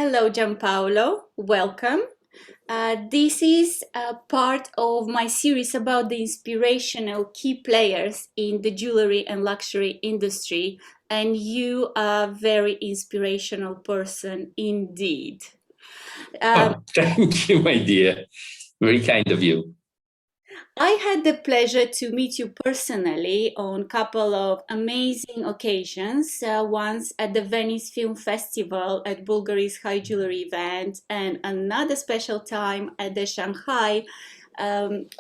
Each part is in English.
Hello, Giampaolo. Welcome. This is a part of my series about the inspirational key players in the jewelry and luxury industry, and you are a very inspirational person indeed. Oh, thank you, my dear. Very kind of you. I had the pleasure to meet you personally on a couple of amazing occasions. Once at the Venice Film Festival at Bvlgari's High Jewellery event, and another special time at the Shanghai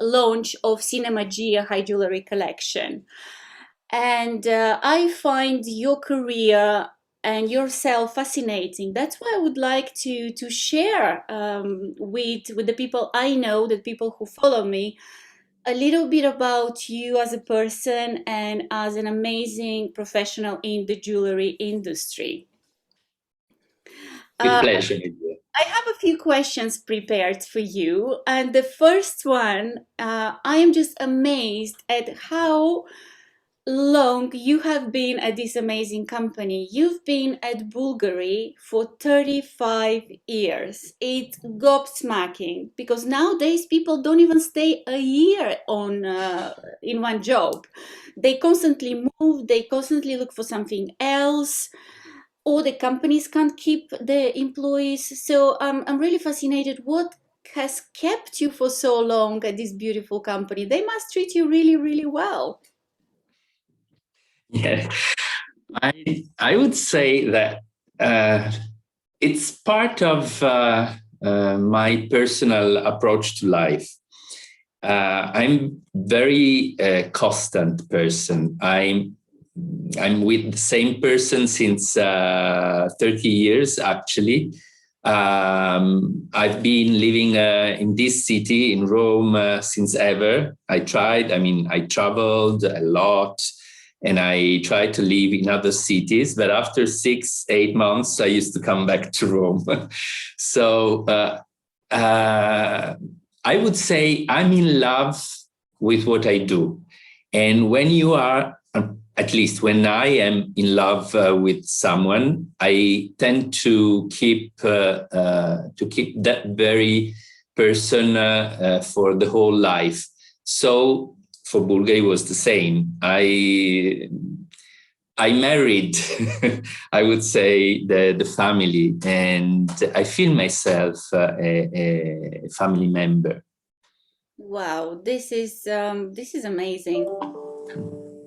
launch of Cinemagia High Jewellery collection. And I find your career and yourself fascinating. That's why I would like to share with the people I know, the people who follow me, a little bit about you as a person and as an amazing professional in the jewelry industry. With Uh, pleasure, my dear. I have a few questions prepared for you, and the first one, I am just amazed at how long you have been at this amazing company. You've been at Bulgari for 35 years. It's gobsmacking because nowadays people don't even stay a year on in one job. They constantly move, they constantly look for something else, or the companies can't keep the employees. So I'm really fascinated. What has kept you for so long at this beautiful company? They must treat you really, really well. Yeah, I would say that uh, it's part of my personal approach to life. I'm very constant person. I'm with the same person since 30 years, actually. I've been living in this city, in Rome, since ever. I traveled a lot and I tried to live in other cities, but after 8 months, I used to come back to Rome. so uh, I would say I'm in love with what I do. And when you are, at least when I am in love with someone, I tend to keep that very person for the whole life. So for Bulgaria, it was the same. I married, I would say, the family, and I feel myself a family member. Wow, this is amazing.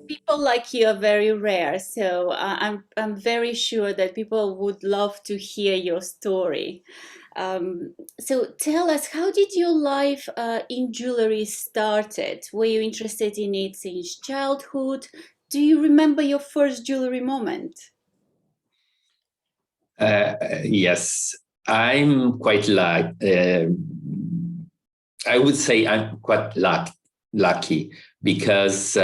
People like you are very rare, so I'm very sure that people would love to hear your story. So tell us, how did your life in jewelry started? Were you interested in it since childhood? Do you remember your first jewelry moment? Yes, I'm quite like. I would say I'm quite lucky because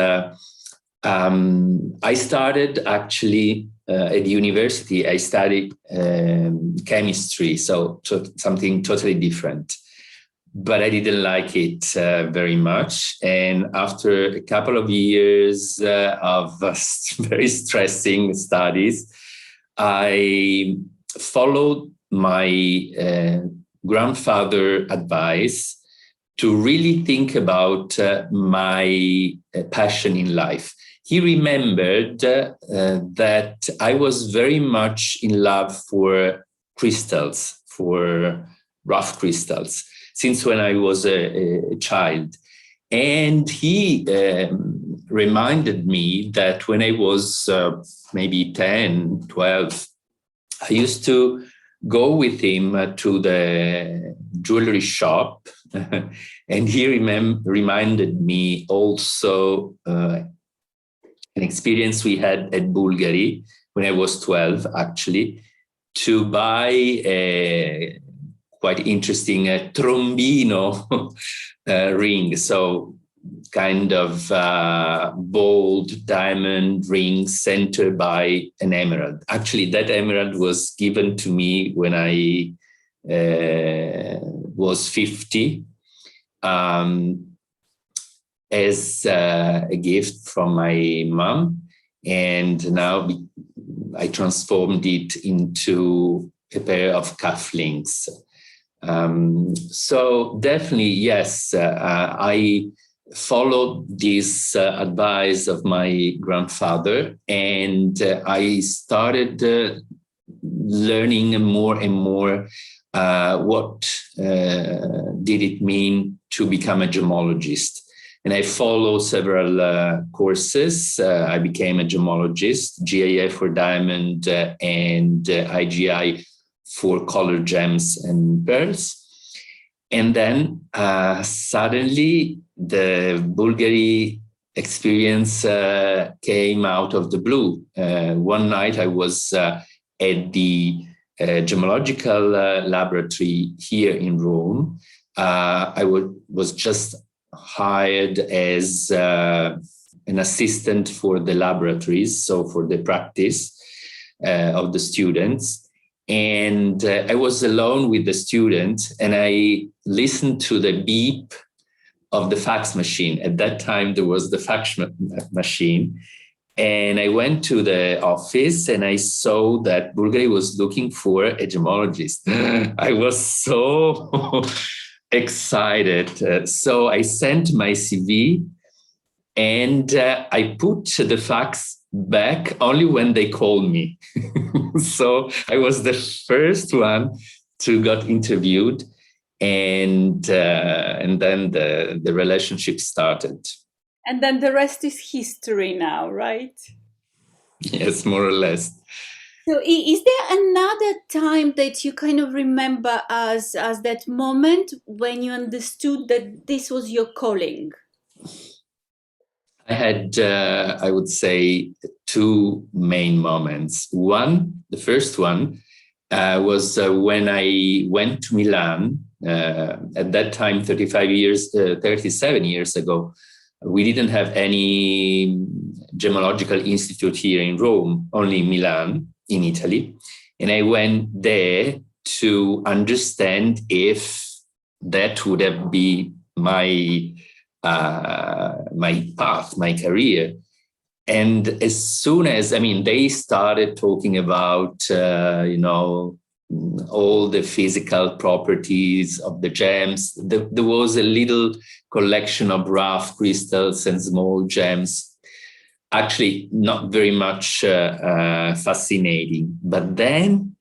I started actually at university. I studied chemistry, so something totally different. But I didn't like it very much. And after a couple of years of very stressing studies, I followed my grandfather advice to really think about my passion in life. He remembered that I was very much in love for crystals, for rough crystals, since when I was a child. And he reminded me that when I was maybe 10, 12, I used to go with him to the jewelry shop. And he reminded me also an experience we had at Bulgari when I was 12, actually, to buy a quite interesting trombino ring. So kind of bold diamond ring centered by an emerald. Actually, that emerald was given to me when I was 50 as a gift from my mom. And now I transformed it into a pair of cufflinks. So definitely, yes, I followed this advice of my grandfather, and I started learning more and more what did it mean to become a gemologist. And I followed several courses. I became a gemologist, GIF for diamond and IGI for colored gems and pearls. And then suddenly the Bvlgari experience came out of the blue. One night I was at the gemological laboratory here in Rome. I was just hired as an assistant for the laboratories, so for the practice of the students. And I was alone with the student, and I listened to the beep of the fax machine. At that time, there was the fax machine. And I went to the office and I saw that Bvlgari was looking for a gemologist. I was so excited. So I sent my CV, and I put the fax back only when they called me. So I was the first one to got interviewed, and then the relationship started. And then the rest is history now, right? Yes, more or less. So is there another time that you kind of remember as that moment when you understood that this was your calling? I had, I would say, two main moments. One, the first one, was when I went to Milan. At that time, 37 years ago, we didn't have any gemological institute here in Rome, only in Milan, in Italy. And I went there to understand if that would have been my path, my career. And as soon as, they started talking about, all the physical properties of the gems. There was a little collection of rough crystals and small gems. Actually, not very much fascinating. But then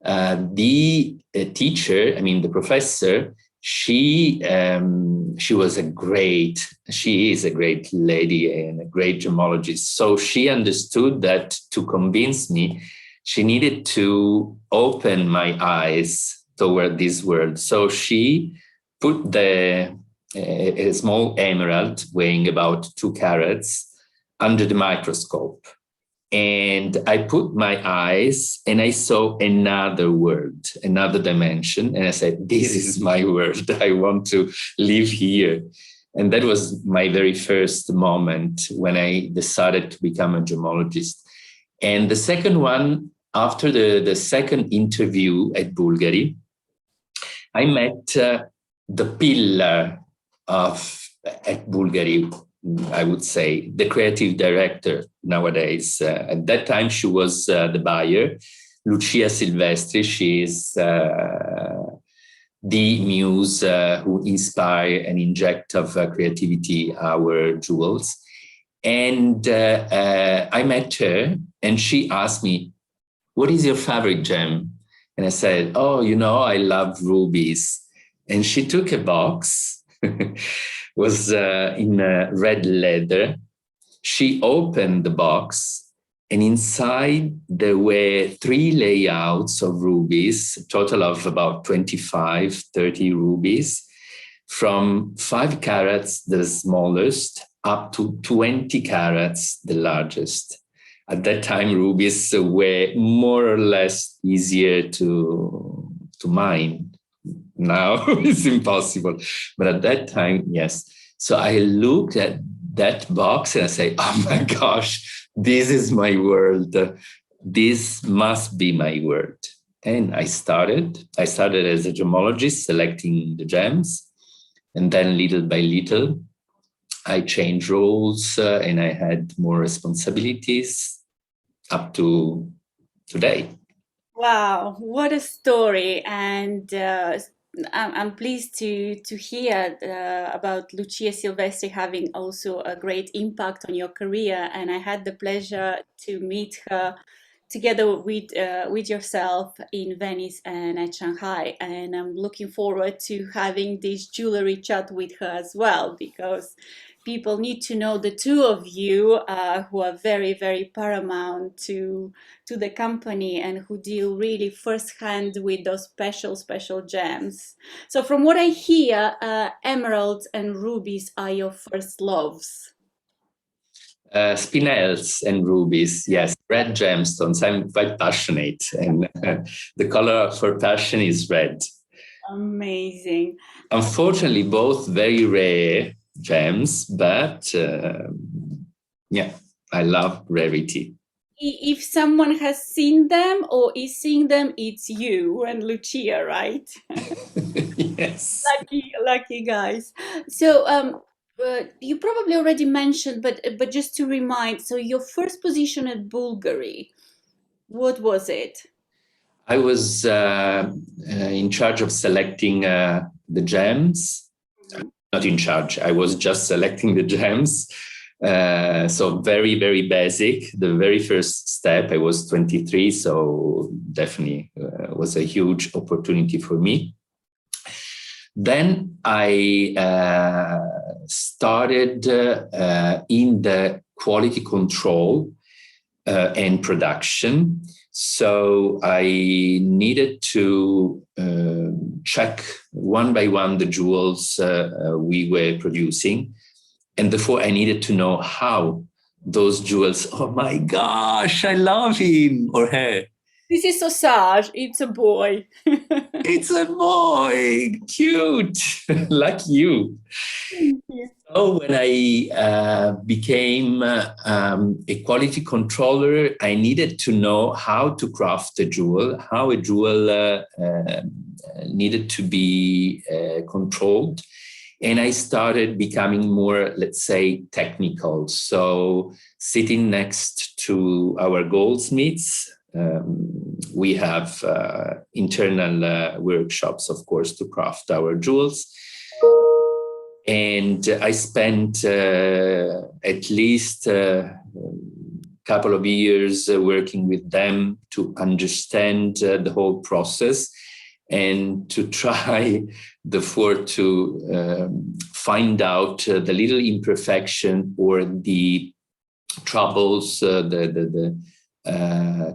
the teacher, the professor, she is a great lady and a great gemologist. So she understood that to convince me, she needed to open my eyes toward this world. So she put a small emerald weighing about 2 carats under the microscope. And I put my eyes and I saw another world, another dimension. And I said, this is my world. I want to live here. And that was my very first moment when I decided to become a gemologist. And the second one, after the second interview at Bvlgari, I met the pillar at Bvlgari, I would say, the creative director nowadays. At that time, she was the buyer, Lucia Silvestri. She is the muse who inspire and inject of creativity our jewels. And I met her, and she asked me, what is your favorite gem? And I said, I love rubies. And she took a box, was in red leather. She opened the box, and inside there were 3 layouts of rubies, a total of about 25, 30 rubies, from 5 carats, the smallest, up to 20 carats, the largest. At that time, rubies were more or less easier to mine. Now it's impossible. But at that time, yes. So I looked at that box and I say, oh my gosh, this is my world. This must be my world. And I started as a gemologist, selecting the gems. And then little by little, I changed roles and I had more responsibilities up to today. Wow, what a story! And I'm pleased to hear about Lucia Silvestri having also a great impact on your career. And I had the pleasure to meet her together with yourself in Venice and at Shanghai. And I'm looking forward to having this jewelry chat with her as well, because people need to know the two of you who are very, very paramount to the company and who deal really firsthand with those special gems. So, from what I hear, emeralds and rubies are your first loves. Spinels and rubies, yes, red gemstones. I'm quite passionate, and the color for passion is red. Amazing. Unfortunately, both very rare gems, but yeah, I love rarity. If someone has seen them or is seeing them, it's you and Lucia, right? Yes. Lucky guys. So, you probably already mentioned, but just to remind, so your first position at Bulgari, what was it? I was in charge of selecting the gems. Mhm. Not in charge, I was just selecting the gems. So very, very basic. The very first step, I was 23, so definitely was a huge opportunity for me. Then I started in the quality control and production. So I needed to check one by one the jewels we were producing. And therefore, I needed to know how those jewels, oh my gosh, I love him or her. This is so sad. It's a boy. It's a boy, cute, like you. Thank you. So when I became a quality controller, I needed to know how to craft a jewel, how a jewel needed to be controlled. And I started becoming more, let's say, technical. So sitting next to our goldsmiths, we have internal workshops, of course, to craft our jewels. And I spent at least a couple of years working with them to understand the whole process and to try to find out the little imperfection or the troubles, the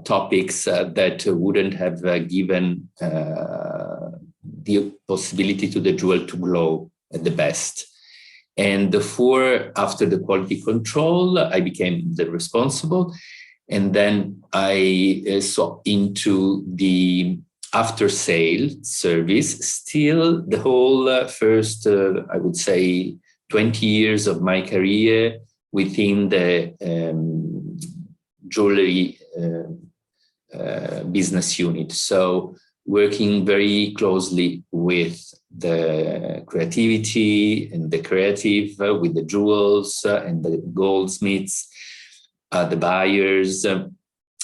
topics that wouldn't have given the possibility to the jewel to glow at the best. And therefore, after the quality control, I became the responsible. And then I saw into the after sale service. Still, the whole first, I would say, 20 years of my career within the jewelry business unit. So working very closely with the creativity and the creative, with the jewels and the goldsmiths, the buyers.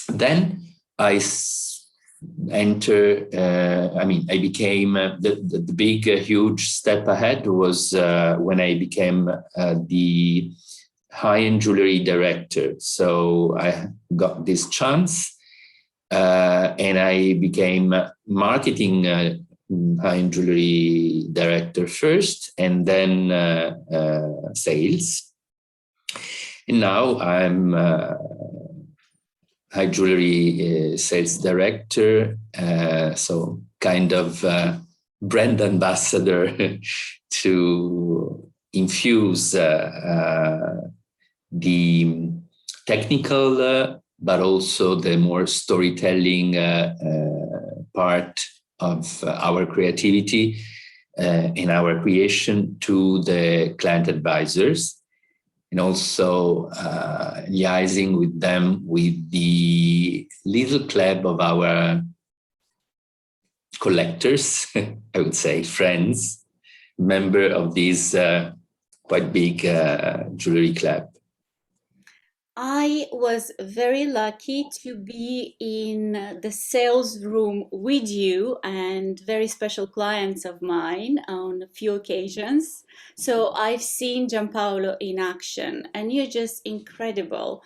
Then I I became the big, huge step ahead was when I became the high-end jewellery director. So I got this chance and I became marketing high-end jewellery director first and then sales. And now I'm high jewellery sales director, so kind of brand ambassador to infuse the technical, but also the more storytelling part of our creativity in our creation to the client advisors, and also liaising with them with the little club of our collectors, I would say friends, member of this quite big jewelry club. I was very lucky to be in the sales room with you and very special clients of mine on a few occasions. So I've seen Giampaolo in action, and you're just incredible.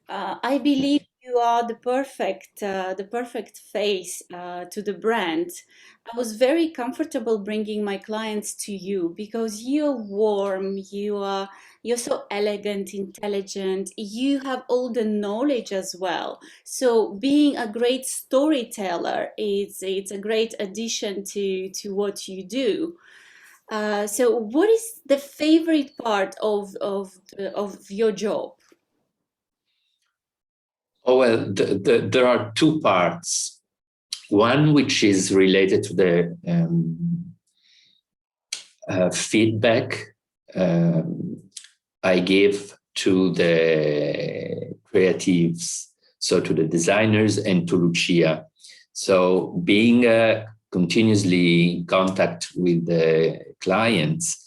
I believe you are the perfect face to the brand. I was very comfortable bringing my clients to you because you're warm, you're so elegant, intelligent. You have all the knowledge as well. So being a great storyteller is it's a great addition to what you do. So what is the favorite part of your job? Oh, well, there are two parts. One which is related to the feedback um, I give to the creatives, so to the designers and to Lucia. So being continuously in contact with the clients,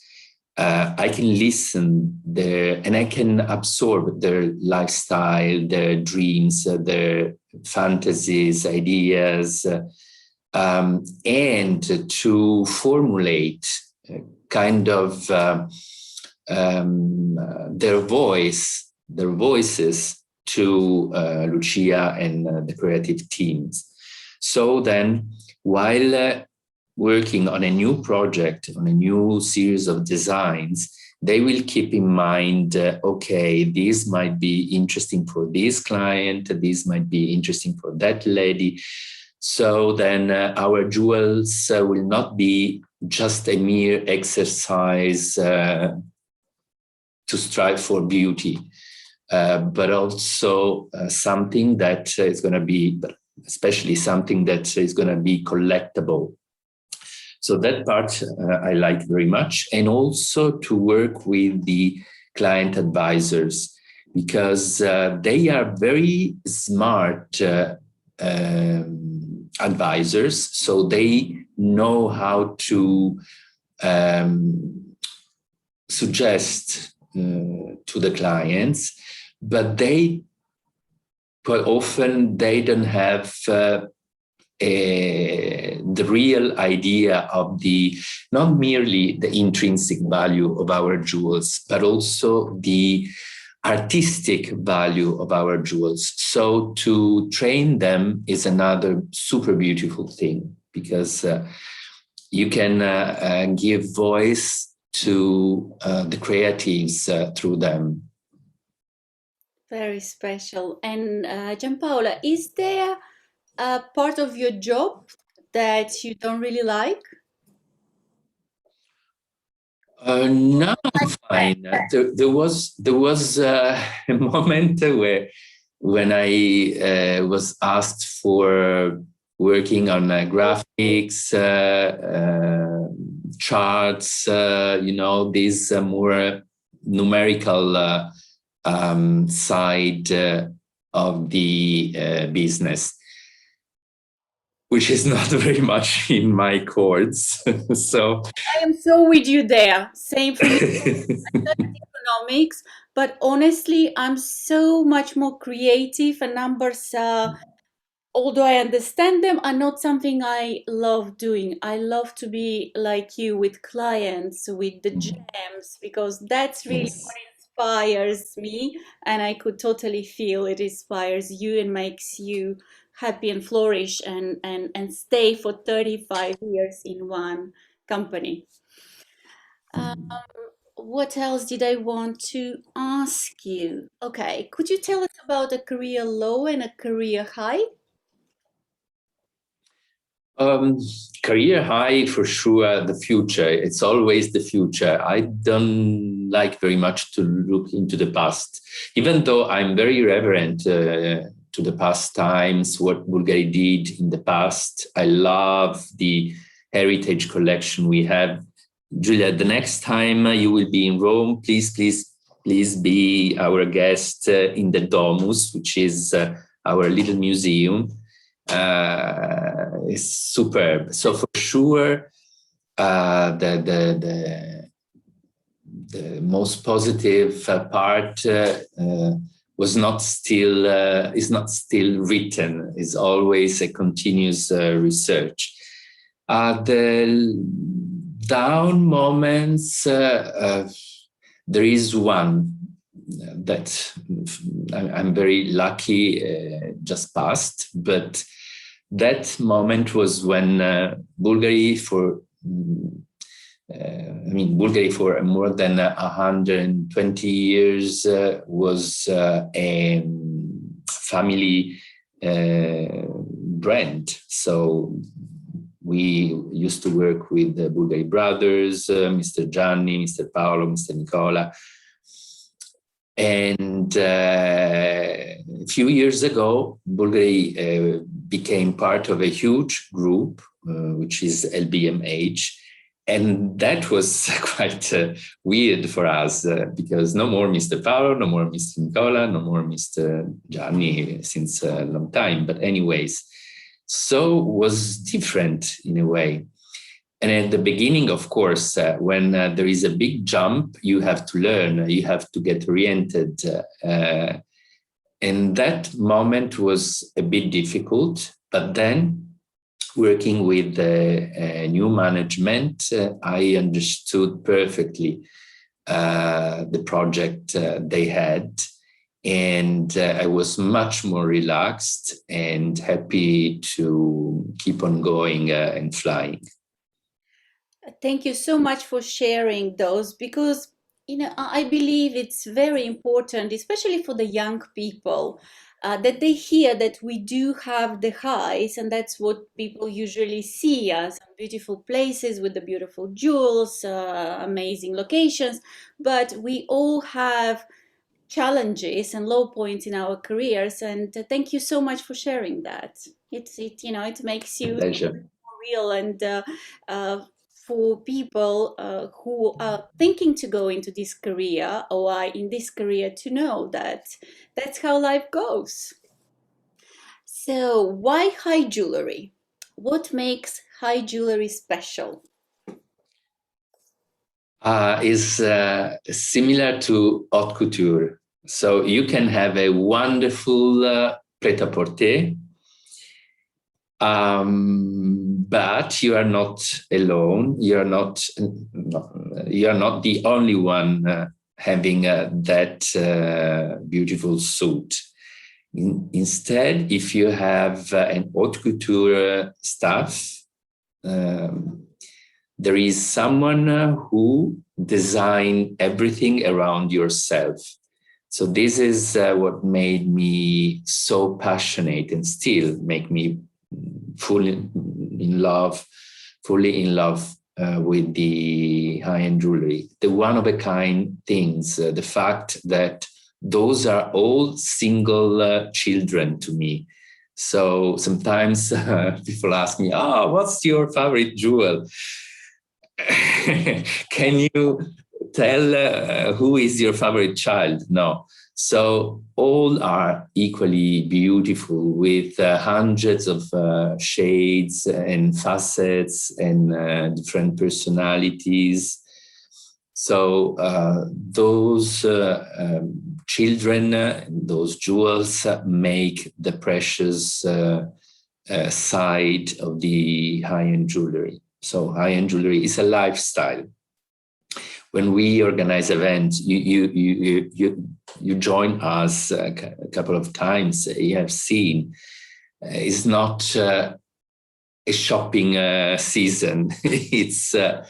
I can listen there and I can absorb their lifestyle, their dreams, their fantasies, ideas, and to formulate kind of their voices to Lucia and the creative teams. So then, while working on a new project, on a new series of designs, they will keep in mind, okay, this might be interesting for this client, this might be interesting for that lady. So then our jewels will not be just a mere exercise to strive for beauty, but also something that is going to be, especially something that is going to be collectible. So that part I like very much. And also to work with the client advisors, because they are very smart advisors. So they know how to suggest to the clients, but they quite often they don't have the real idea of the not merely the intrinsic value of our jewels, but also the artistic value of our jewels. So to train them is another super beautiful thing, because you can give voice to the creatives through them. Very special. And Giampaola, is there a part of your job that you don't really like? No, I'm fine. There was a moment where when I was asked for working on graphics, charts, these more numerical side of the business, which is not very much in my chords. So I am so with you there. Same for me. I studied economics, but honestly, I'm so much more creative and numbers although I understand them, are not something I love doing. I love to be like you with clients, with the gems, because that's really what yes. inspires me. And I could totally feel it inspires you and makes you happy and flourish and stay for 35 years in one company. Um, what else did I want to ask you? Okay, could you tell us about a career low and a career high? Um, Career high for sure, the future. It's always the future. I don't like very much to look into the past, even though I'm very reverent to the past times, what Bulgari did in the past. I love the heritage collection we have. Julia, the next time you will be in Rome, please be our guest in the Domus, which is our little museum. Is superb. So for sure, the most positive part was not still is not still written. It's always a continuous research. The down moments, there is one that I'm very lucky just passed, but that moment was when Bulgari for more than 120 years was a family brand. So we used to work with the Bulgari brothers, Mr. Gianni, Mr. Paolo, Mr. Nicola. And a few years ago, Bulgari became part of a huge group, which is LBMH. And that was quite weird for us because no more Mr. Paolo, no more Mr. Nicola, no more Mr. Gianni since a long time. But anyways, so was different in a way. And at the beginning, of course, when there is a big jump, you have to learn, you have to get oriented. And that moment was a bit difficult. But then working with the new management, I understood perfectly the project they had. And I was much more relaxed and happy to keep on going and flying. Thank you so much for sharing those because I believe it's very important, especially for the young people, that they hear that we do have the highs, and that's what people usually see as beautiful places with the beautiful jewels, amazing locations. But we all have challenges and low points in our careers, and thank you so much for sharing that. It makes A you pleasure. real and uh, for people who are thinking to go into this career or are in this career to know that that's how life goes. So, why high jewelry? What makes high jewelry special? Is similar to haute couture. So you can have a wonderful pret-à-porter, but you are not alone. You are not the only one having that beautiful suit. Instead, if you have an haute couture staff, um, there is someone who designed everything around yourself. So this is what made me so passionate and still make me fully in love with the high-end jewelry. The one-of-a-kind things, the fact that those are all single children to me. So sometimes people ask me, what's your favorite jewel? Can you tell who is your favorite child? No. So all are equally beautiful with hundreds of shades and facets and different personalities. So those children, those jewels make the precious side of the high-end jewelry. So high-end jewelry is a lifestyle. When we organize events, you join us a couple of times. You have seen it's not a shopping season. It's a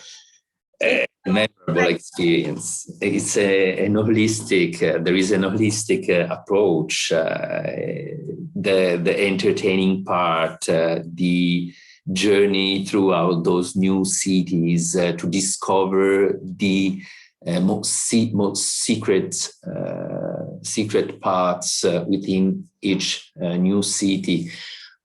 memorable experience. It's an holistic. There is an holistic approach. The entertaining part, the journey throughout those new cities to discover the most secret parts within each new city,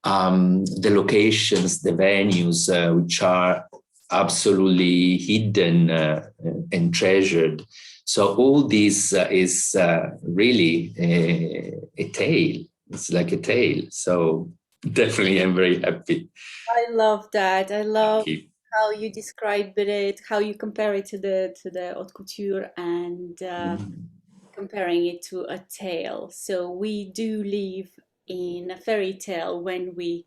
the locations, the venues, which are absolutely hidden and treasured. So all this is really a tale. It's like a tale. So definitely, I'm very happy. I love that. I love how you describe it, how you compare it to the haute couture, and Mhm. comparing it to a tale. So we do live in a fairy tale when we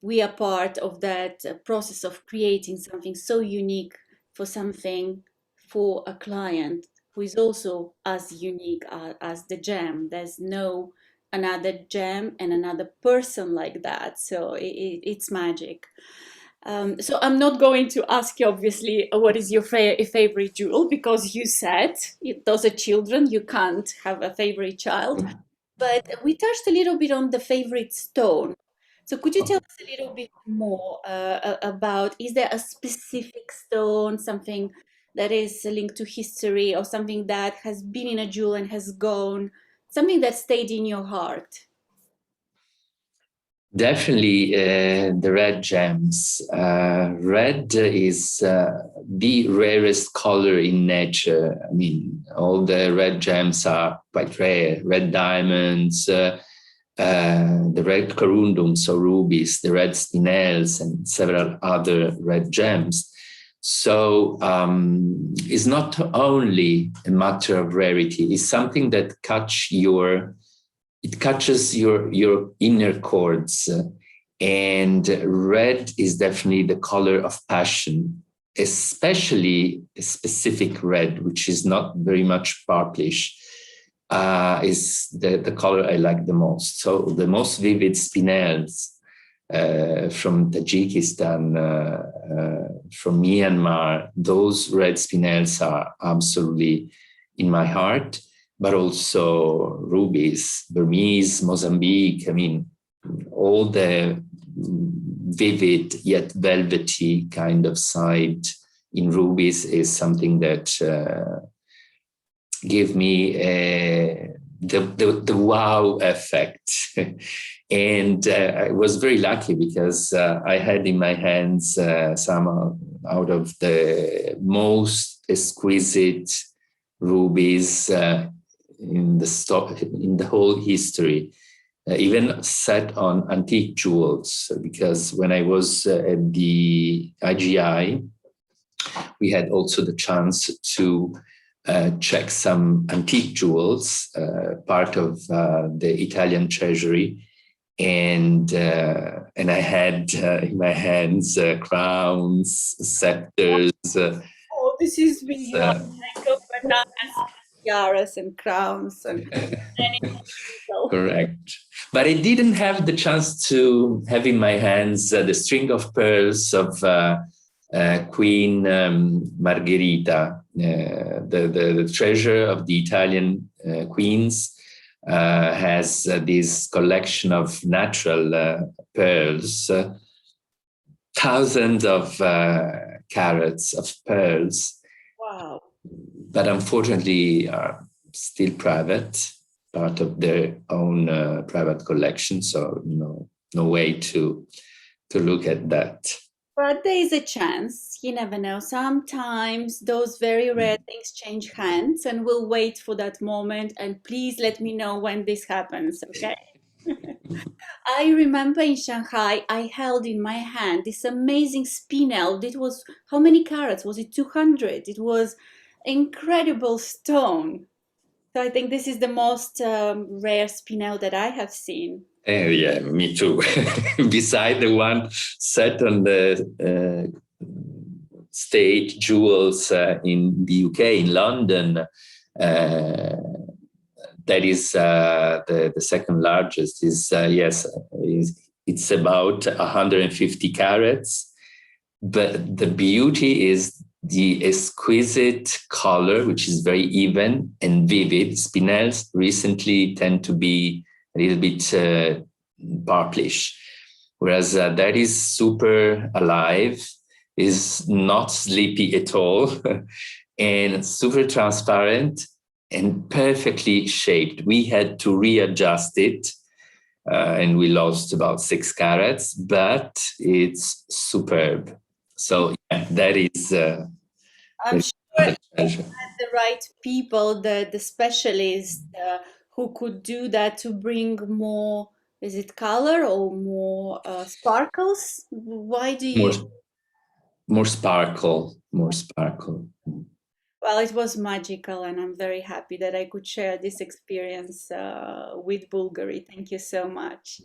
we are part of that process of creating something so unique for something for a client who is also as unique as the gem. There's no another gem and another person like that. So it's magic. So I'm not going to ask you, obviously, what is your favorite jewel, because you said those are children. You can't have a favorite child. But we touched a little bit on the favorite stone. So could you tell us a little bit more about, is there a specific stone, something that is linked to history or something that has been in a jewel and has gone, something that stayed in your heart? Definitely the red gems. Red is the rarest color in nature. I mean, all the red gems are quite rare. Red diamonds, the red corundum, so rubies, the red spinels, and several other red gems. So it's not only a matter of rarity, it's something that catches your inner chords. And red is definitely the color of passion, especially a specific red, which is not very much purplish, is the color I like the most. So the most vivid spinels from Tajikistan, from Myanmar, those red spinels are absolutely in my heart, but also rubies, Burmese, Mozambique. I mean, all the vivid yet velvety kind of side in rubies is something that give me the wow effect. And I was very lucky because I had in my hands some out of the most exquisite rubies in the whole history, even set on antique jewels. Because when I was at the IGI, we had also the chance to check some antique jewels, part of the Italian treasury. And I had in my hands crowns, scepters. Oh, this is really like a bananas, tiaras and crowns and many people. Correct. But I didn't have the chance to have in my hands the string of pearls of Queen Margherita, the treasure of the Italian queens. Has this collection of natural pearls, thousands of carats of pearls, Wow. but unfortunately are still private, part of their own private collection. So no way to look at that. But there is a chance, you never know. Sometimes those very rare things change hands, and we'll wait for that moment. And please let me know when this happens, okay? I remember in Shanghai, I held in my hand this amazing spinel. It was, how many carats? Was it 200? It was incredible stone. So I think this is the most rare spinel that I have seen. Yeah, me too. Beside the one set on the state jewels in the UK, in London, that is the second largest. It's about 150 carats. But the beauty is the exquisite color, which is very even and vivid. Spinels recently tend to be a little bit purplish, whereas that is super alive, is not sleepy at all, and super transparent and perfectly shaped. We had to readjust it, and we lost about 6 carats, but it's superb. So yeah, that is I'm the sure treasure. the right people, the specialists who could do that to bring more, is it color or more sparkles? Why do you? More, more sparkle, more sparkle. Well, it was magical, and I'm very happy that I could share this experience with Bulgari. Thank you so much.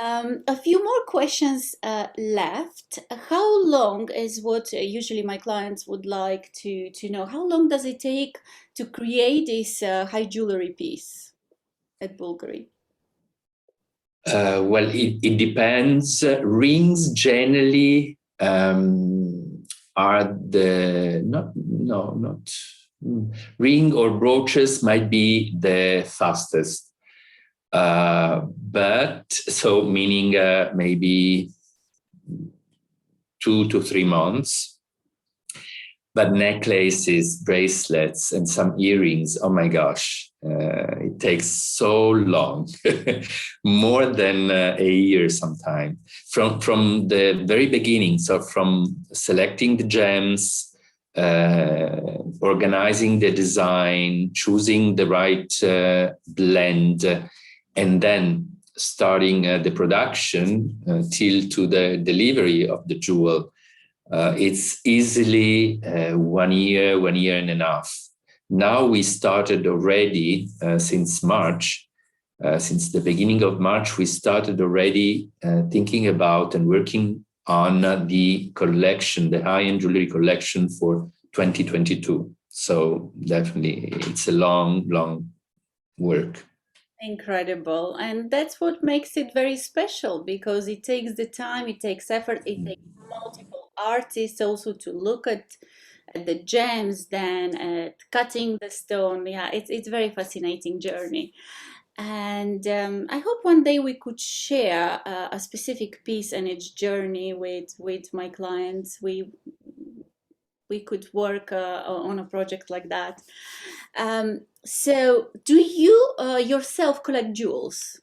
A few more questions left. How long is what usually my clients would like to know? How long does it take to create this high jewelry piece at Bulgari? Well, it depends. Rings generally are the not no not ring or brooches might be the fastest, but so meaning maybe 2 to 3 months. But necklaces, bracelets, and some earrings, oh my gosh, it takes so long, more than a year sometimes. From the very beginning, so from selecting the gems, organizing the design, choosing the right blend, and then starting the production till to the delivery of the jewel. It's easily 1 year, 1 year and a half. Now we started already since March, since the beginning of March, we started already thinking about and working on the collection, the high-end jewelry collection for 2022. So definitely it's a long, long work. Incredible. And that's what makes it very special because it takes the time, it takes effort, it takes multiple artists also to look at the gems, then at cutting the stone. Yeah, it's very fascinating journey. And I hope one day we could share a specific piece and its journey with my clients. We could work on a project like that. So, do you yourself collect jewels?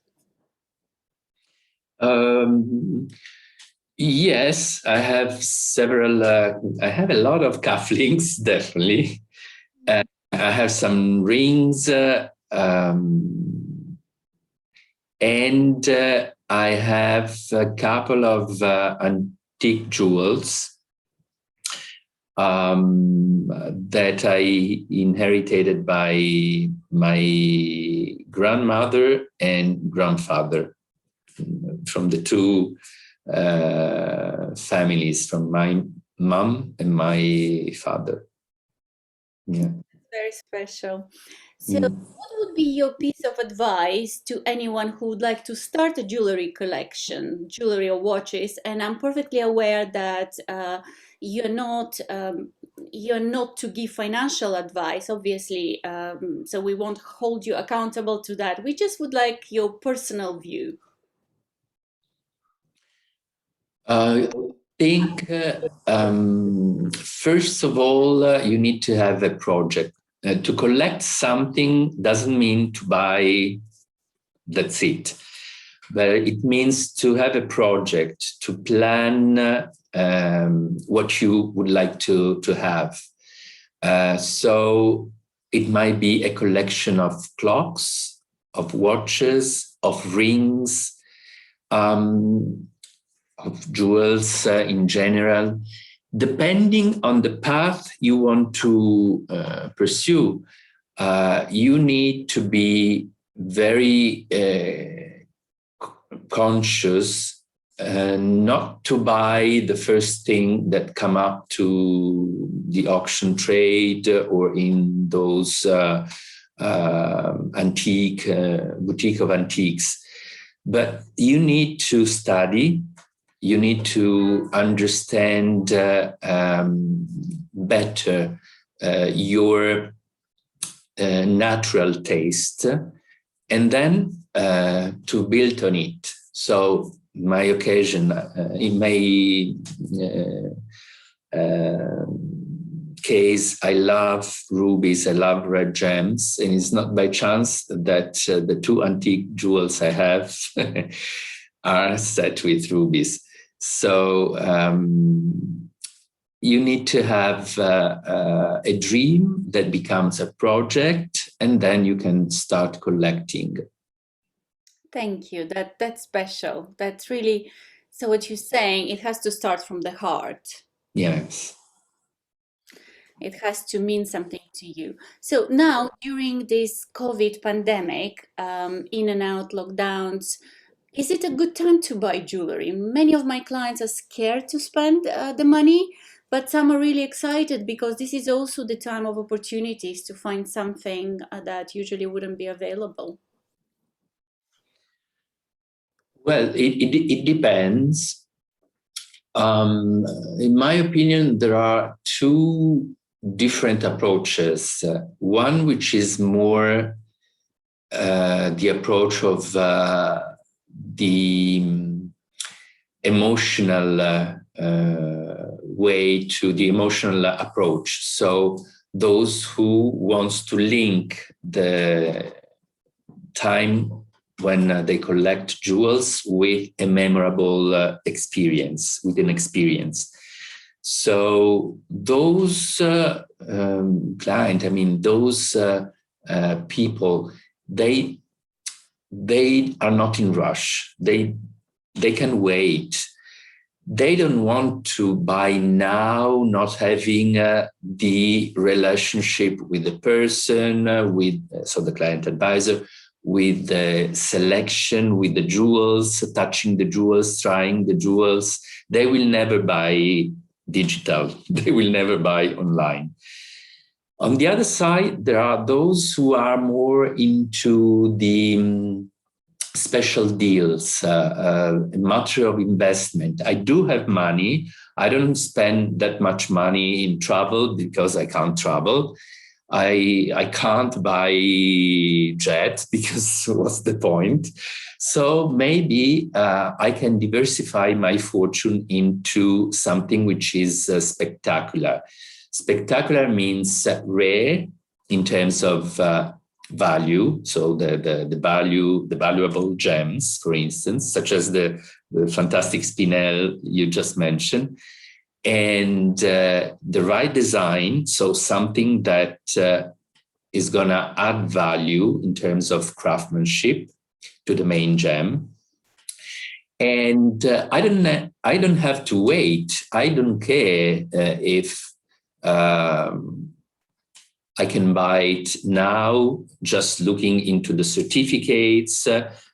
Um, yes, I have several. I have a lot of cufflinks, definitely. I have some rings, and I have a couple of antique jewels that I inherited by my grandmother and grandfather from the two families, from my mom and my father. Yeah. Very special. So, Mm. what would be your piece of advice to anyone who would like to start a jewelry collection, jewelry or watches? And I'm perfectly aware that you're not you're not to give financial advice, obviously. So we won't hold you accountable to that. We just would like your personal view. I think, first of all, you need to have a project. To collect something doesn't mean to buy, that's it. But it means to have a project, to plan what you would like to have. So it might be a collection of clocks, of watches, of rings, um, of jewels in general, depending on the path you want to pursue. You need to be very conscious not to buy the first thing that come up to the auction trade or in those antique boutique of antiques. But you need to study, you need to understand better your natural taste, and then to build on it. So, my occasion, in my case, I love rubies, I love red gems, and it's not by chance that the two antique jewels I have are set with rubies. So you need to have a dream that becomes a project, and then you can start collecting. Thank you. That's special. That's really so what you're saying, it has to start from the heart. Yes. It has to mean something to you. So now, during this COVID pandemic, in and out lockdowns, is it a good time to buy jewelry? Many of my clients are scared to spend the money, but some are really excited because this is also the time of opportunities to find something that usually wouldn't be available. Well, it depends. In my opinion, there are two different approaches. One which is more the approach of the emotional way to the emotional approach. So those who wants to link the time when they collect jewels with a memorable experience, with an experience. So those client, I mean, those people, they are not in rush. They can wait. They don't want to buy now, not having the relationship with the person, so the client advisor, with the selection, with the jewels, touching the jewels, trying the jewels. They will never buy digital. They will never buy online. On the other side, there are those who are more into the special deals, a matter of investment. I do have money. I don't spend that much money in travel because I can't travel. I can't buy jet because what's the point? So maybe I can diversify my fortune into something which is spectacular. Spectacular means rare in terms of value. So the valuable gems, for instance, such as the fantastic spinel you just mentioned, and the right design, so something that is going to add value in terms of craftsmanship to the main gem. And I don't have to wait. I don't care if I can buy it now, just looking into the certificates,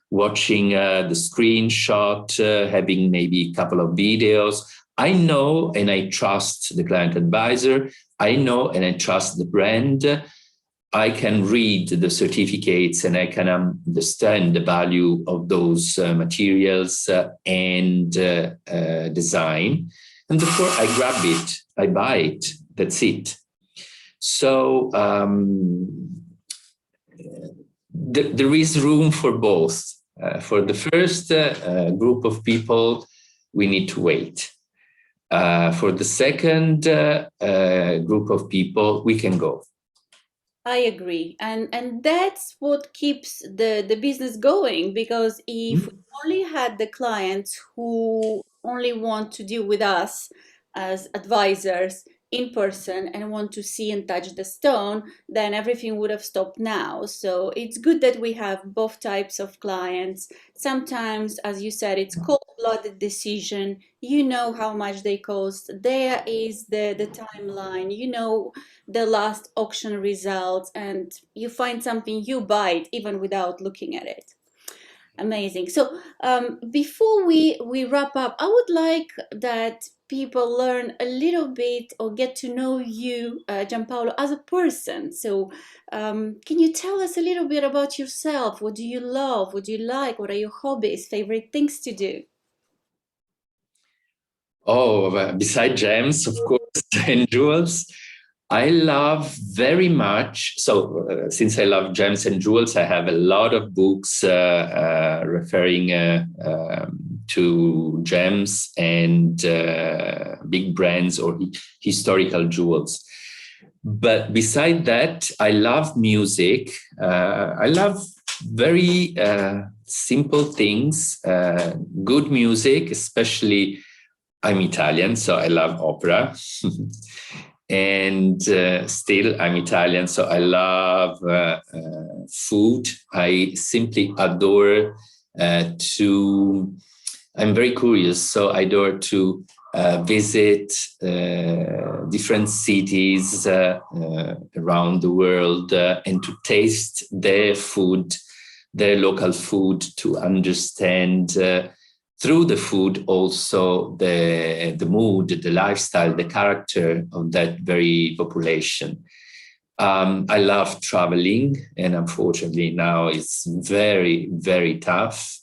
watching the screenshot, having maybe a couple of videos. I know and I trust the client advisor. I know and I trust the brand. I can read the certificates and I can understand the value of those materials and design. And therefore, I grab it, I buy it. That's it. So there is room for both. For the first group of people, we need to wait. For the second group of people, we can go. I agree, and that's what keeps the business going. Because if we only had the clients who only want to deal with us as advisors in person and want to see and touch the stone, then everything would have stopped now. So it's good that we have both types of clients. Sometimes, as you said, it's cold-blooded decision. You know how much they cost. There is the timeline. You know the last auction results, and you find something, you buy it even without looking at it. Amazing. So before we wrap up, I would like that people learn a little bit or get to know you, Giampaolo, as a person. So can you tell us a little bit about yourself? What do you love? What do you like? What are your hobbies, favorite things to do? Oh, beside gems, of course, and jewels, I love very much. So, since I love gems and jewels, I have a lot of books referring to gems and big brands or historical jewels. But beside that, I love music. I love very simple things, good music, especially I'm Italian, so I love opera. And still, I'm Italian, so I love food. I simply adore I'm very curious, so I adore to visit different cities around the world and to taste their food, their local food, to understand through the food also the mood, the lifestyle, the character of that very population. I love traveling, and unfortunately now it's very, very tough,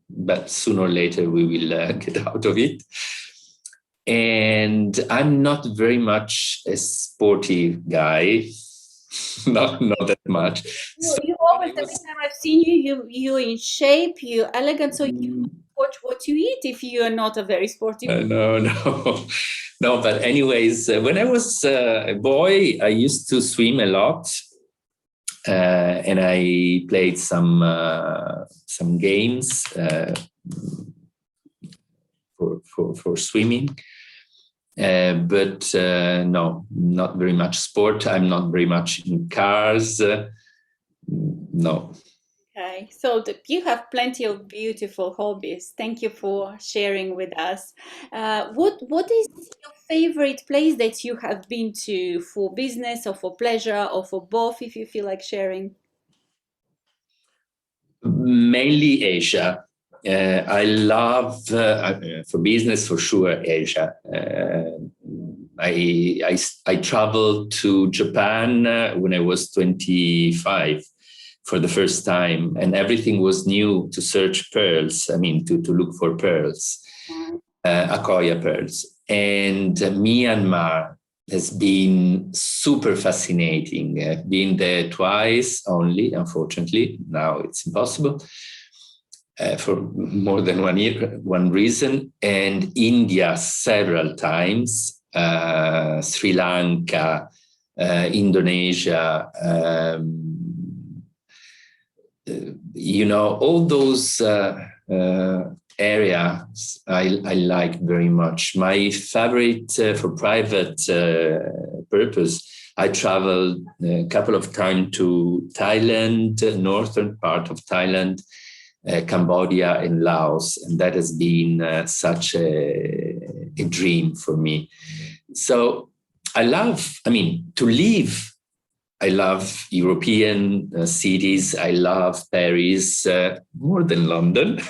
but sooner or later we will get out of it. And I'm not very much a sporty guy, not that much. You, So you when always, I every was, time I've seen you, you're in shape, you're elegant, so you watch what you eat if you are not a very sporty person. no, no, no. But anyways, when I was a boy, I used to swim a lot, and I played some games for swimming. But no, not very much sport. I'm not very much in cars. No. Okay, so you have plenty of beautiful hobbies. Thank you for sharing with us. What is your favorite place that you have been to for business or for pleasure or for both, if you feel like sharing? Mainly Asia. I love, for business for sure, Asia. I traveled to Japan when I was 25 for the first time, and everything was new to search pearls. I mean, to look for pearls, Akoya pearls. And Myanmar has been super fascinating. I've been there twice only, unfortunately. Now it's impossible for more than 1 year, one reason. And India several times, Sri Lanka, Indonesia, all those areas I like very much. My favorite for private purpose, I traveled a couple of times to Thailand, northern part of Thailand, Cambodia and Laos, and that has been such a dream for me. So to live, I love European cities. I love Paris more than London,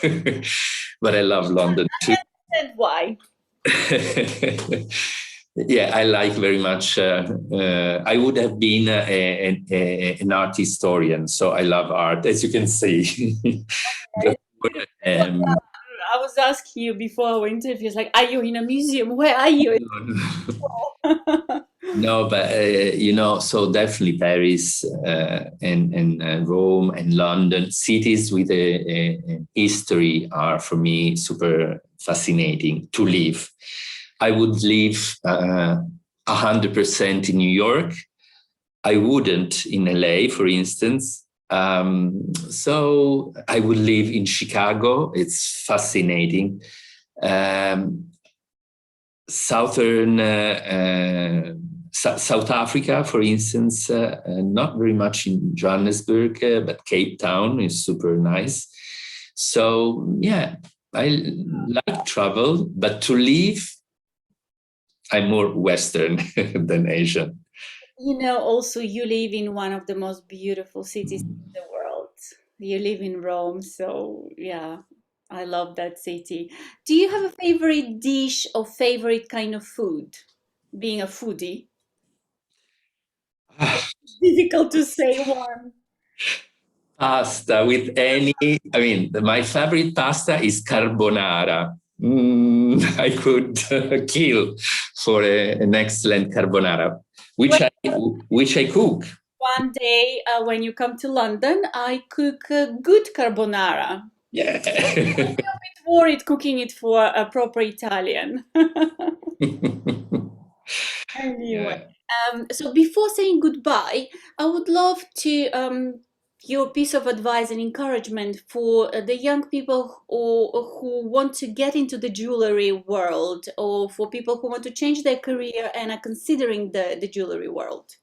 but I love London too. And why? Yeah, I like very much. I would have been an art historian, so I love art, as you can see. Just, um, I was asking you before our interviews, like, are you in a museum? Where are you? no, but so definitely Paris and Rome and London, cities with a history, are for me super fascinating to live. I would live 100% in New York. I wouldn't in LA, for instance. So I would live in Chicago. It's fascinating. South Africa, for instance, not very much in Johannesburg, but Cape Town is super nice. So yeah, I like travel, but to live, I'm more Western than Asian. Also, you live in one of the most beautiful cities in the world. You live in Rome, so yeah, I love that city. Do you have a favorite dish or favorite kind of food? Being a foodie, difficult to say one. Pasta with any, my favorite pasta is carbonara. I could kill for an excellent carbonara, which Well, I cook. one day when you come to London, I cook good carbonara. Yeah. Worried cooking it for a proper Italian. Anyway, Yeah. so before saying goodbye, I would love to your piece of advice and encouragement for the young people who want to get into the jewelry world, or for people who want to change their career and are considering the jewelry world.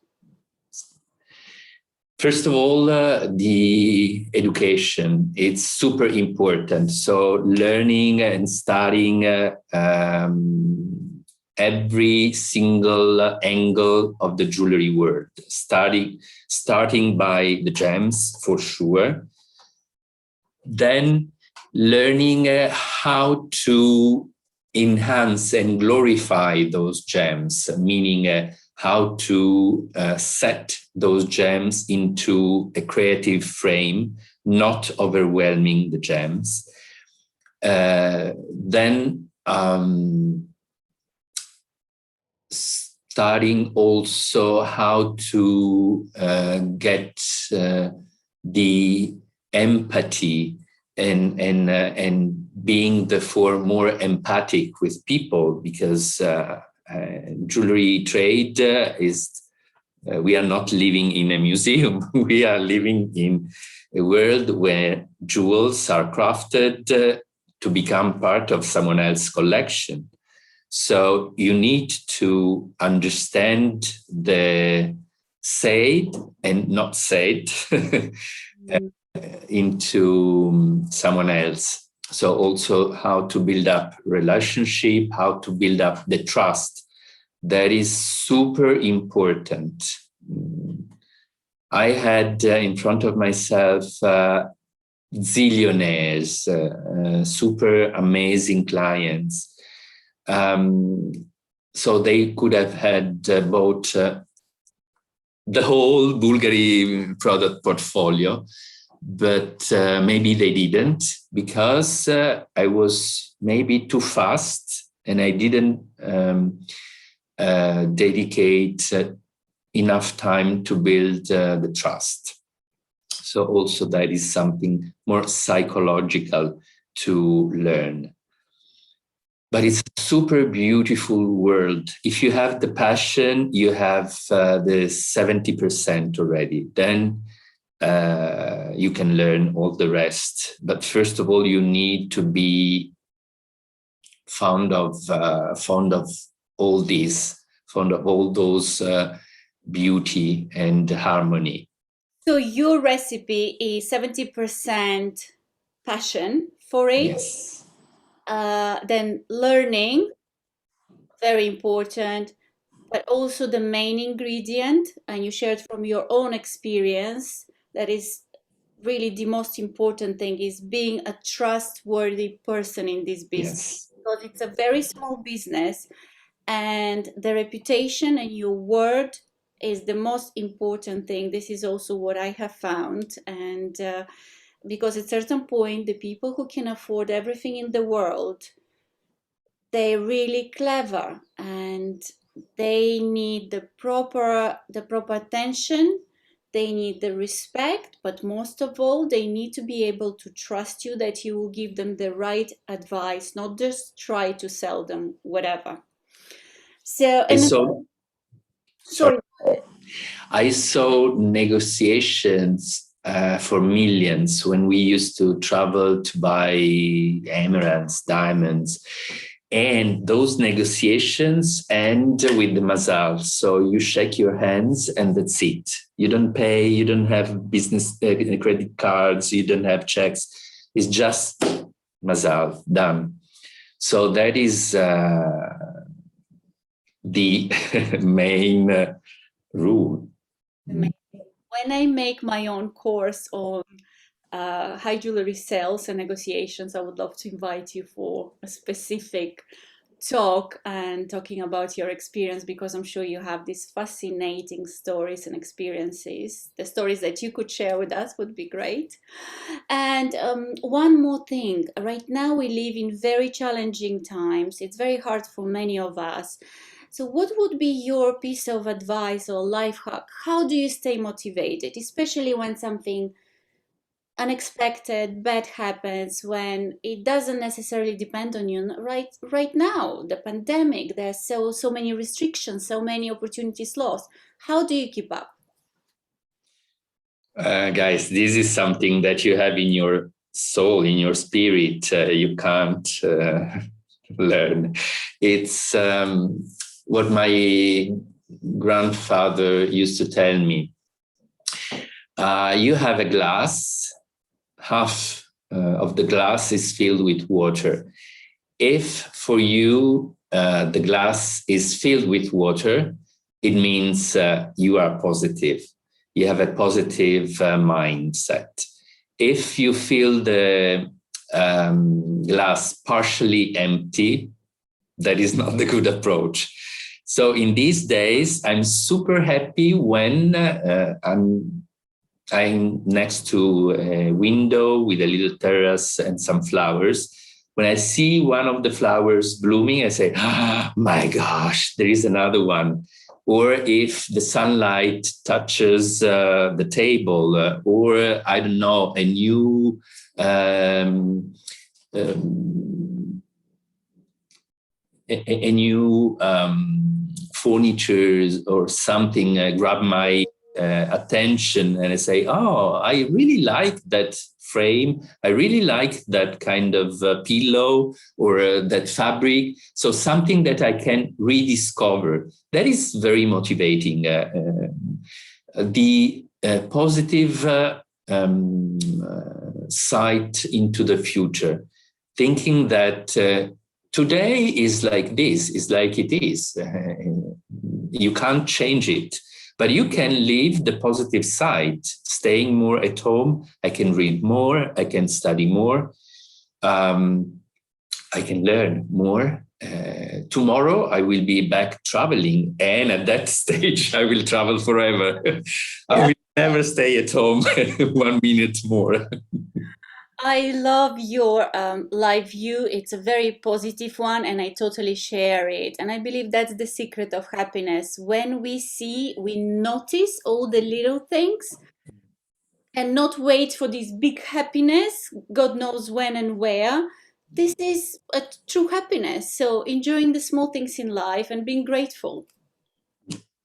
First of all, the education, it's super important. So learning and studying every single angle of the jewelry world, starting by the gems for sure, then learning how to enhance and glorify those gems, meaning how to set those gems into a creative frame, not overwhelming the gems. Then studying also how to get the empathy and being therefore more empathic with people, because jewelry trade is, we are not living in a museum. We are living in a world where jewels are crafted to become part of someone else's collection. So you need to understand the said and not said into someone else. So also how to build up relationship, how to build up the trust. That is super important. I had in front of myself zillionaires, super amazing clients. So they could have had bought the whole Bvlgari product portfolio, but maybe they didn't, because I was maybe too fast and I didn't dedicate enough time to build the trust. So also that is something more psychological to learn. But it's a super beautiful world. If you have the passion, you have the 70% already. Then you can learn all the rest. But first of all, you need to be fond of all this, fond of all those beauty and harmony. So your recipe is 70% passion for it. Yes. Then learning, very important, but also the main ingredient, and you shared from your own experience, that is really the most important thing, is being a trustworthy person in this business. Yes. Because it's a very small business, and the reputation and your word is the most important thing. This is also what I have found. And because at a certain point, the people who can afford everything in the world, they're really clever and they need the proper attention. They need the respect, but most of all, they need to be able to trust you that you will give them the right advice, not just try to sell them whatever. So, and sorry. I saw negotiations for millions when we used to travel to buy emeralds, diamonds. And those negotiations end with the mazal. So you shake your hands and that's it. You don't pay, you don't have business credit cards, you don't have checks. It's just mazal, done. So that is the main rule. When I make my own course on high jewelry sales and negotiations, I would love to invite you for a specific talk and talking about your experience, because I'm sure you have these fascinating stories and experiences. The stories that you could share with us would be great. And one more thing, right now we live in very challenging times. It's very hard for many of us. So what would be your piece of advice or life hack? How do you stay motivated, especially when something unexpected bad happens, when it doesn't necessarily depend on you? Right now, the pandemic, there's so many restrictions, so many opportunities lost. How do you keep up? Guys, this is something that you have in your soul, in your spirit. You can't learn. It's what my grandfather used to tell me. You have a glass, half of the glass is filled with water. If for you the glass is filled with water, it means you are positive. You have a positive mindset. If you feel the glass partially empty, that is not the good approach. So in these days, I'm super happy when I'm next to a window with a little terrace and some flowers. When I see one of the flowers blooming, I say, oh, my gosh, there is another one. Or if the sunlight touches the table, or I don't know, a new a new furniture or something grab my attention, and I say, oh, I really like that frame. I really like that kind of pillow or that fabric. So something that I can rediscover. That is very motivating. The positive sight into the future, thinking that today is like this, is like it is. You can't change it, but you can live the positive side, staying more at home. I can read more, I can study more, I can learn more. Tomorrow I will be back traveling, and at that stage I will travel forever. I will never stay at home 1 minute more. I love your live view. It's a very positive one, and I totally share it. And I believe that's the secret of happiness. When we see, we notice all the little things and not wait for this big happiness, God knows when and where. This is a true happiness. So enjoying the small things in life and being grateful.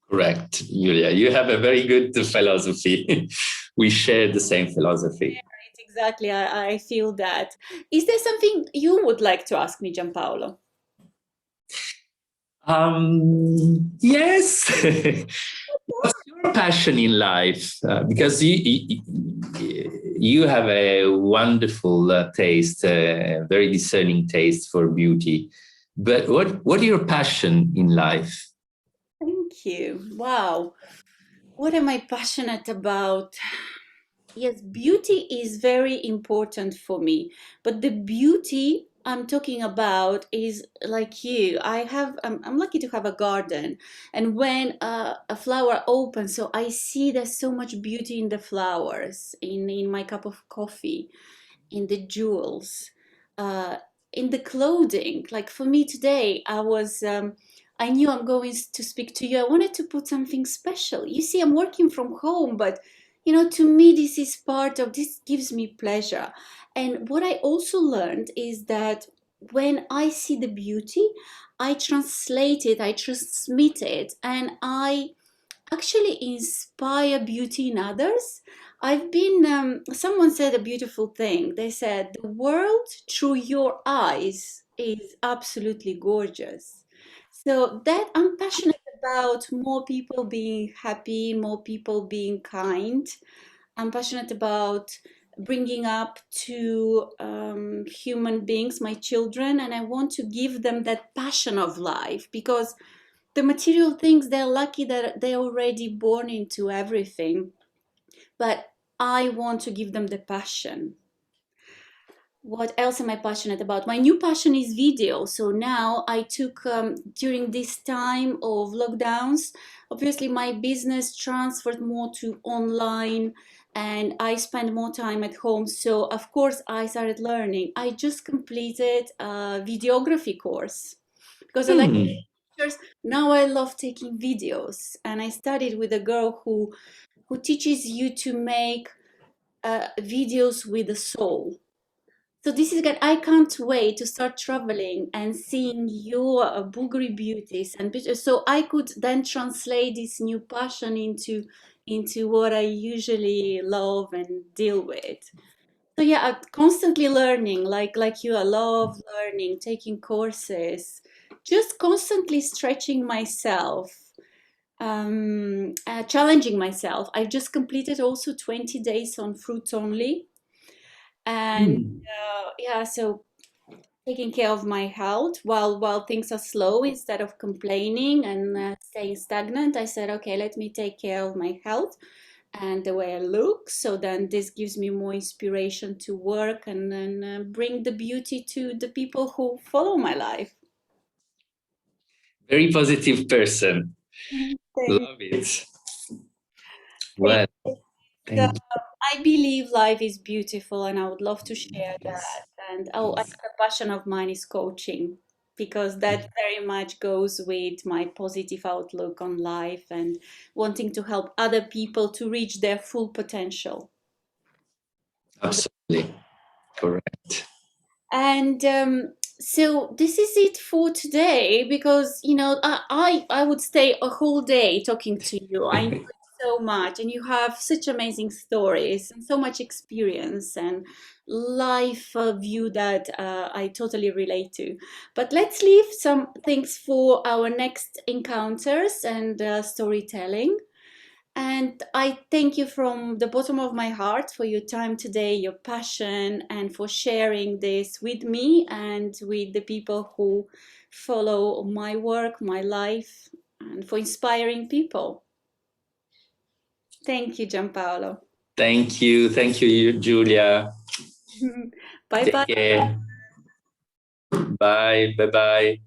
Correct, Julia. You have a very good philosophy. We share the same philosophy. Right, exactly. I feel that. Is there something you would like to ask me, Giampaolo? Yes. What's your passion in life? Because you have a wonderful taste, very discerning taste for beauty. But what are your passion in life? Thank you. Wow. What am I passionate about? Yes, beauty is very important for me, but the beauty I'm talking about is like you. I'm lucky to have a garden, and when a flower opens, so I see there's so much beauty in the flowers, in my cup of coffee, in the jewels, uh, in the clothing. Like for me today, I knew I'm going to speak to you. I wanted to put something special. You see, I'm working from home, but to me, this gives me pleasure. And what I also learned is that when I see the beauty, I translate it, I transmit it, and I actually inspire beauty in others. Someone said a beautiful thing. They said, the world through your eyes is absolutely gorgeous. So that I'm passionate about more people being happy, more people being kind. I'm passionate about bringing up two human beings, my children, and I want to give them that passion of life because the material things, they're lucky that they're already born into everything, but I want to give them the passion. What else am I passionate about? My new passion is video. So now I took, during this time of lockdowns, obviously my business transferred more to online and I spend more time at home. So of course I started learning. I just completed a videography course because I like Hmm. pictures. Now I love taking videos, and I studied with a girl who teaches you to make videos with a soul. So this is good. I can't wait to start traveling and seeing your Bulgari beauties and pictures, so I could then translate this new passion into what I usually love and deal with. So yeah, I'm constantly learning, like you. I love learning, taking courses, just constantly stretching myself. challenging myself. I just completed also 20 days on fruits only. And yeah, so taking care of my health while things are slow, instead of complaining and staying stagnant, I said, okay, let me take care of my health and the way I look. So then this gives me more inspiration to work and then bring the beauty to the people who follow my life. Very positive person. Thank Love it. you. Well, So thank you. I believe life is beautiful, and I would love to share Yes. that. And oh, another passion of mine is coaching, because that very much goes with my positive outlook on life and wanting to help other people to reach their full potential. Absolutely correct. And so this is it for today, because I would stay a whole day talking to you. I know so much, and you have such amazing stories and so much experience and life view that I totally relate to. But let's leave some things for our next encounters and storytelling. And I thank you from the bottom of my heart for your time today, your passion, and for sharing this with me and with the people who follow my work, my life, and for inspiring people. Thank you, Giampaolo. Thank you. Thank you, Julia. Bye Take bye. care. Bye. Bye bye.